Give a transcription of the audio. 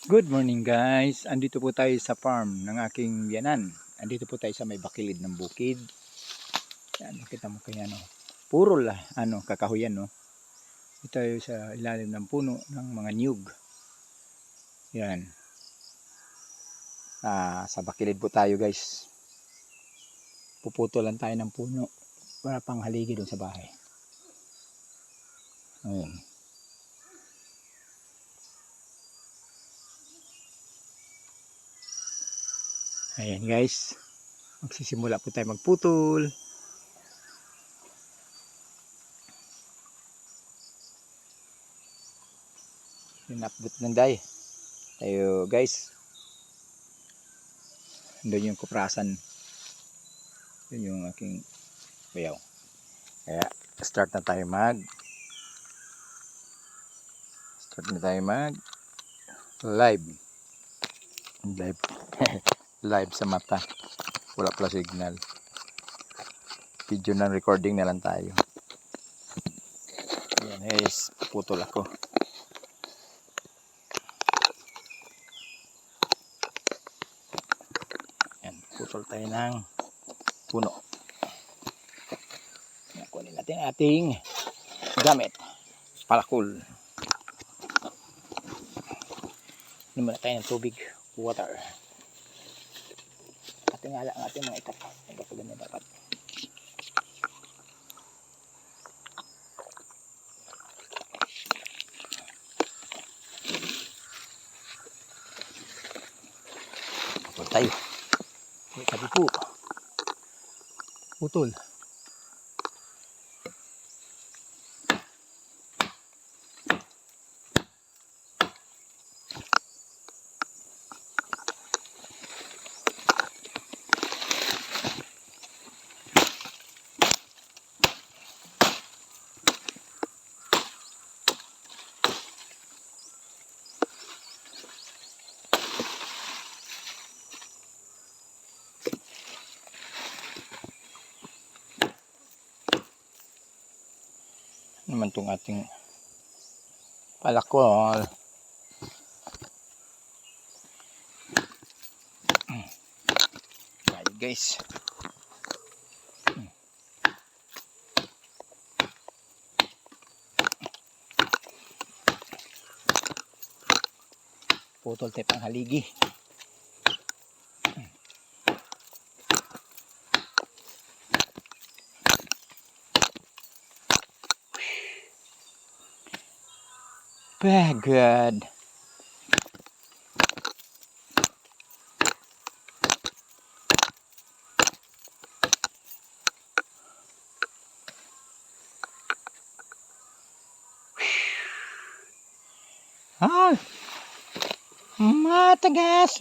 Good morning guys, andito po tayo sa farm ng aking biyanan. Andito po tayo sa may bakilid ng bukid. Yan, nakita mo kaya no. Puro kakahuyan no. Dito tayo sa ilalim ng puno ng mga niyog. Yan. Sa bakilid po tayo guys. Puputulan tayo ng puno para pang haligi doon sa bahay. Ayan. Ayan guys. Magsisimula po tayo magputol. Pinapdot ng day. Tayo guys. Doon yung kuprasan. Yun yung aking bayaw. Kaya start na tayo live live sa mata, wala pala signal, video ng recording na lang tayo. Ayan guys, putol ako. Ayan, putol tayo ng puno. Kunin natin ating gamit, palakol. Inom muna tayo ng tubig, water. Tingala ang ating mga itak. Nagkakulan na dapat. Putol tayo. Sabi po. Putol. Naman tong ating palakol. Ayan guys. Putol tayo pang haligi. Very good. Matagas.